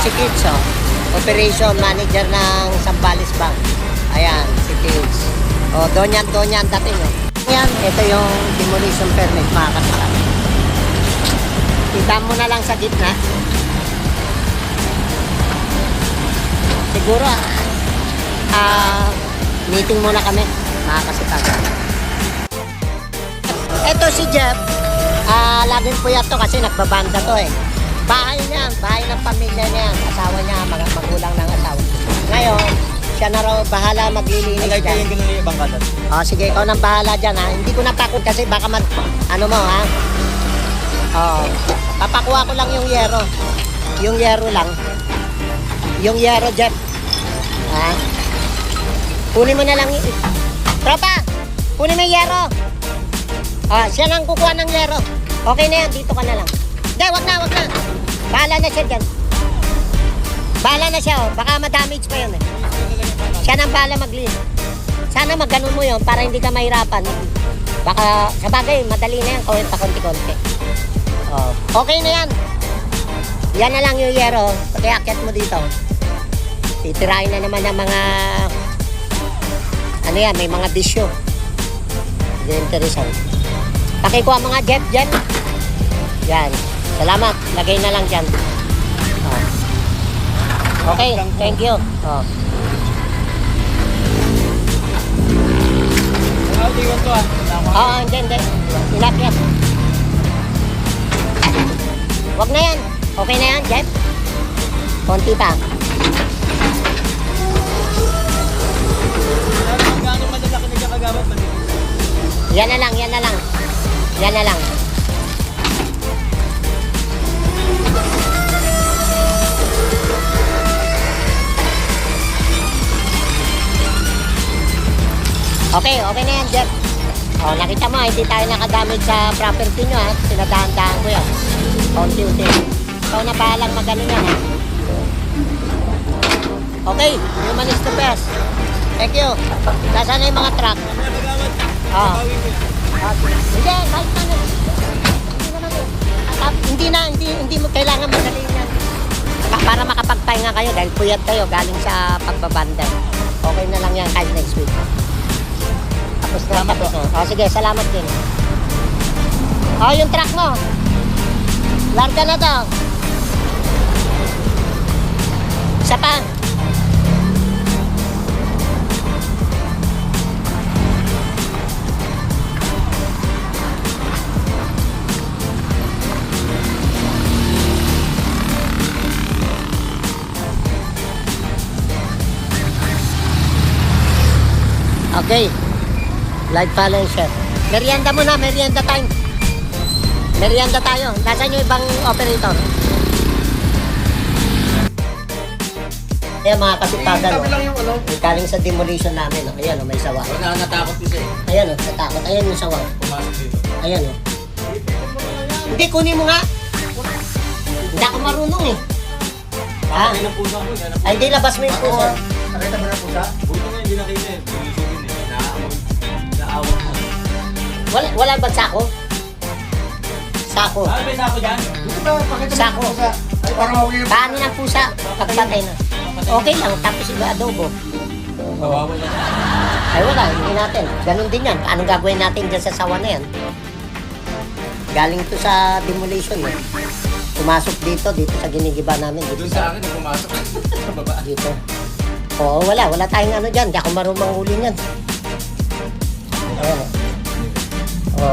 si Kids, oh. Operation Manager ng Sambales Bank. Ayan, si Kids. O, donyan dating, oh. Yan, ito yung demolition permit, mga kasitan. Kita mo na lang sa gitna. Siguro, meeting muna kami, mga kasitan. Ito si Jeff, laging puyat to kasi nagbabanda to eh. Bahay niya, bahay ng pamilya niya, asawa niya, mga magulang ng asawa. Ngayon, siya na raw bahala maglilinis dyan. Kayo yung ganun yung ibang katat. O sige, ikaw nang bahala dyan ha. Hindi ko natakot kasi baka ano mo ha. O, papakuha ko lang yung yero. Yung yero lang. Yung yero, Jeff. Ha? Kunin mo na lang. Tropa, kunin mo yung yero. Siya nang kukuha ng yero. Okay na yan, dito ka na lang. Hindi, wag na. Bahala na siya dyan. Bahala na siya, oh. Baka ma-damage pa yun eh. Siya nang bahala maglinis. Sana magganon mo yun para hindi ka mahirapan. Baka, sa bagay, madali na yan. Kawin pa konti-konti. Oh. Okay na yan. Yan na lang yung yero. Pati akyat mo dito. Titirahin na naman ng mga ano yan, may mga bisyo. Hindi interesant. Pakikuha mga Jeff. Yan. Salamat. Lagay na lang dyan. Oh. Okay, thank you. Oh. Iwan ko Hindi. Inakyat. Wag na yan. Okay na yan, Jeff. Konti pa. Gano'ng madalaki nagkakagamit? Yan na lang. Okay na yan, Jeff. O, nakita mo, hindi tayo nakadamage sa property nyo, ha. Sinadahan-dahan ko yan. Unti-unti. Ikaw na bahalang magano yan, ha. Okay, human is the best. Thank you. Nasaan na yung mga truck? Hindi, balik na. Hindi mo kailangan madaliin yan. Para makapagpahinga kayo dahil puyat kayo galing sa pagbabanda. Okay na lang yan kahit next week. Tapos. Sige, salamat din. Yung truck mo. Larga na to. Isa pa. Okay. Live follow share. Merienda muna, merienda time. Merienda tayo. Nasaan yung ibang operator? Ayan mga kasipagan. Galing sa demolition namin. Ayan may sawa. Wala natakot isa eh. Ayan natakot. Ayan yung sawa. Pumasok dito. Ayan Hindi, kunin mo nga. Hindi ako marunong eh. Ay, ng pusa mo. Ay, hindi labas mo yung pusa. Nakita mo ng pusa? Buto nga hindi nakita eh. Bulisugin eh. Naawag mo. Wala ba sako? Sako. May sako dyan? Sako. Paano ng pusa? Pagpatay na. Okay lang, tapos iba adobo. Kawawa na. Ay wala, hindi natin. Ganun din yan. Paano gagawin natin dyan sa sawa na yan? Galing to sa demolition eh. Pumasok dito sa ginigiba namin. Dito Doon sa akin, pumasok sa baba. Dito. Oo, wala tayong ano dyan. Di ako marunong huli niyan. Ayan.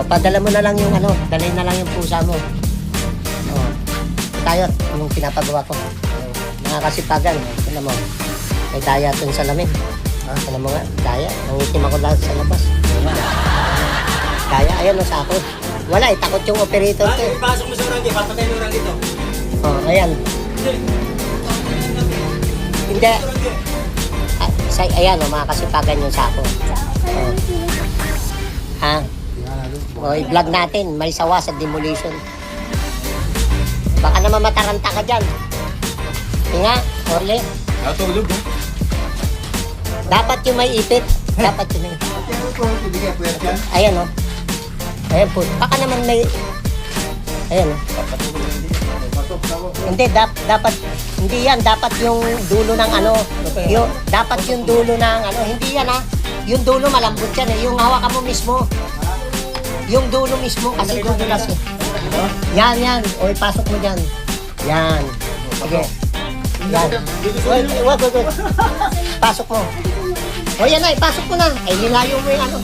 Padala mo na lang yung ano, dalhin na lang yung pusa mo. Tayo, yung pinapagawa ko. Mga kasipagan, ano mo, may daya dun sa lamin. Ano mo nga, daya. Nangitim ako lahat sa labas. Daya, ayan o sa ako. Wala, takot yung operator ko. Ipasok mo sa urangge, papatay ng urangge ito. Ayan. Hindi. Ayan o, mga kasipagan yung sako. I-vlog natin, may sawa sa demolition. Baka naman mataranta ka dyan. Nga, Orle. Natulog mo. Dapat yung may ipit. Dapat yung may... Ayan o. Ayan po. Baka naman may... Ayan o. Hindi, dapat, hindi yan. Dapat yung dulo ng ano, dapat yung dulo ng ano, hindi yan ha. Yung dulo malambot yan eh. Yung hawakan mo mismo. Yung dulo mismo, kasi dudulas eh. Yan. O, ipasok mo dyan. Yan. Sige. Yan. Wag. Pasok mo. O yan na, ipasok mo na. Ay, nilayo mo yung ano.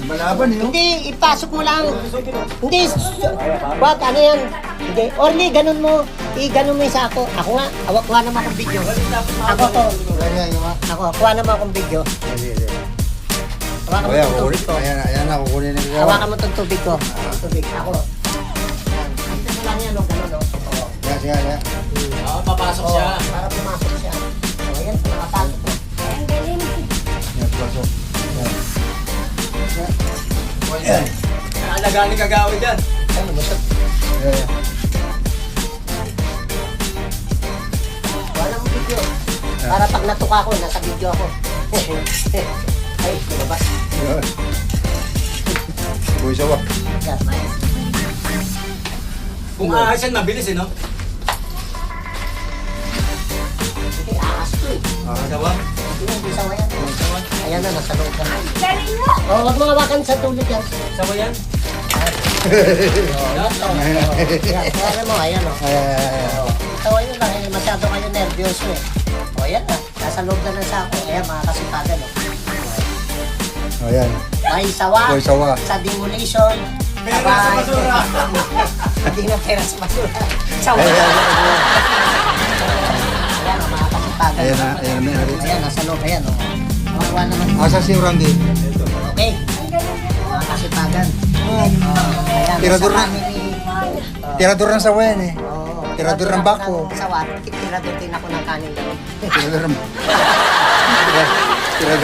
Malaban yun. Hindi, ipasok mo lang. Hindi, wag, ano yan. Hindi, Orly, ganun mo. Ganun mo yung sako. Ako nga, kuha naman akong video. Ako to. Ako, kuha naman akong video. Hawakan mo itong tubig ko. Ayan na, kukunin na ko. Hawakan mo itong tubig ko. Tubig, ako. Yan. Dito mo lang yan, o, ganun, o. Oo. Yan. Oo, papasok Oo, siya. para pumasok siya. O, yan, nakapasok mo. Yan, pasok. Yan. Naalagaan ni Kagawa dyan. Ay, lumusot. Yan. Wala mo video. Para pag natuka ko, nasa video ako. Ay, lumabas. Yan. Buhay sawa. Yan. Kung ahas yan, mabilis eh, no? Hindi, ahas to eh. Sawa? Hindi sawa yan. Ayan na, nasa loob ka. Galing mo! Oh, wag mo hawakan sa tulog yan. Sawa yan? Yan, kaya mo, ayan o. Ayan. Tawa yun lang, eh, masyado kayo nervyoso eh. O, yan na, nasa loob na ng sako. Ayan, mga kasipagan o. Ayan. May sawa, Buhay sawa. sa demolition. Pera sa basura. Hindi na pera sa basura. Sawa. Ayan. Ayan o, mga kasipagan. Ayan na. Ayan, nasa loob, ayan o. Kawawa naman. Asa si Randy? Okay. Mga kasipagan. Ayan, Tirador sa na. family. Tirador ng sawa yan eh. Oo. Tirador ng bako. Sawa, tirador din ako ng kanin lang. Tirador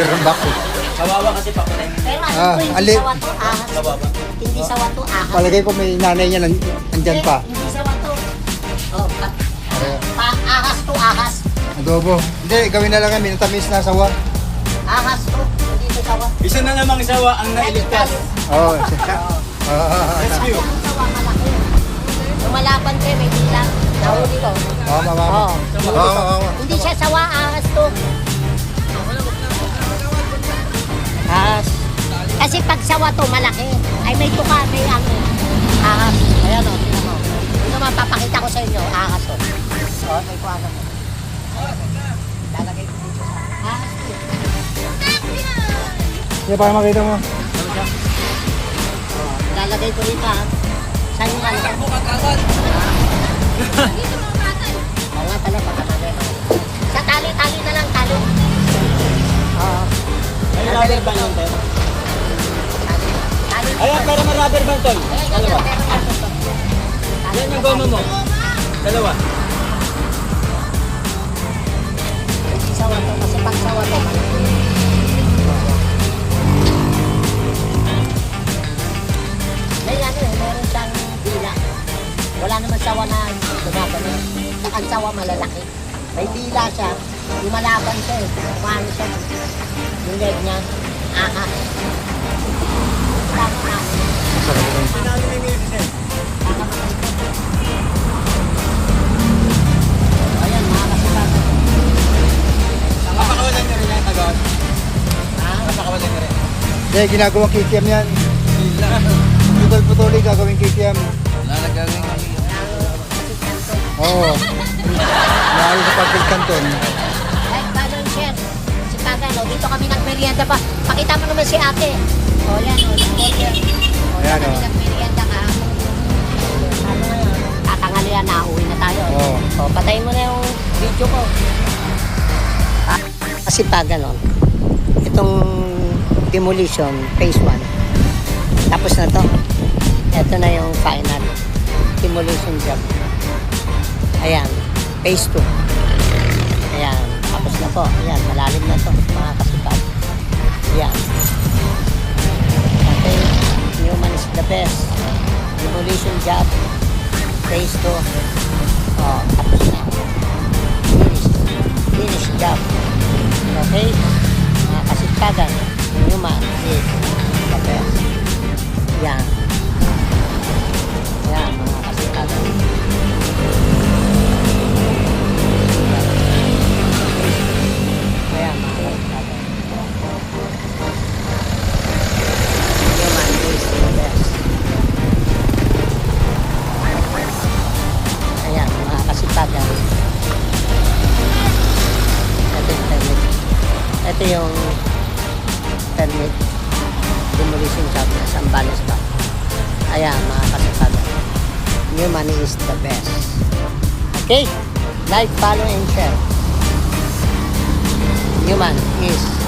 ng bako. Kawawa kasi papatay mo. Pero ano Ah, po, hindi ali. sawa to, ahas. Kawawa. Hindi sawa to, ahas. Palagay ko may nanay niya nandyan pa. Hindi sawa to. Oh, ahas to, ahas. Adobo. Hindi, gawin na lang kami. Natamis na sawa. Ahas to, hindi to sawa. Isa na namang sawa ang nailigtas. Oo. Rescue. Ang sawa, malaki. Lumalaban kayo, may bilang. Nahuli ko. Mama. Oo. Hindi siya sawa, ahas to. Ahas. Kasi pag sawa to, malaki. Ay may tuka, may ano. Ahas. Ayan o, tingnan mo. Ito mapapakita ko sa inyo, ahas to. O, may kuha mo. Lalagay ko dito sa ahas to. Hindi, para makita mo. Lalagay ko rito ha. Saan yung ano? Oo nga pala, baka nalagay. Sa tali na lang, tali. Oo. Ay, rubber band yun, Tol. Tali. Ayan, pero may rubber band, Tol. Ayan, Dalawa. Tali. Yan yung goma mo. Dalawa. Sawa to, kasi pag sawa to, malaki. May ano eh, meron siyang bila. Wala naman sawa na gumagano. Ang sawa malalaki. May bila siya, lumalaban siya eh. Paano siya? Yung leg niya, ahas. Tama na. Sinalo na yung ngipin eh. Ayan, mga kasipat. Napakawalan niya rin yung Kagawa. Ha? Napakawalan niya rin. Hindi, ginagawang kikiam yan. Putol-putuli gagawing kikiam. Lalagagawin kami. Oo. Mahal sa Pagkil Canton. Like, follow and share. Si Pagano, dito kami nagmerienda pa. Pakita mo naman si ate. O, yan o. O, Ayan, kami o. nagmerienda ka. Ano ngayon? Tatangalian na, uwi na tayo. Oo. O, patayin mo na yung video ko. Kasi Pagano, itong demolition, phase 1. Tapos na to. Ito na yung final. Demolition job. Ayan, phase 2. Ayan, tapos na po. Ayan, malalim na to, mga kasipat. Ayan. Okay, Newman is the best. Demolition job, phase 2. Oh, tapos na. Finish job. Okay, mga kasiptagan, Newman is the best. Ayan. Ayan, mga kasiptagan. fishing shop na Zambales pa. Ayan, mga kasukada. Newman is the best. Okay? Like, follow, and share. Newman is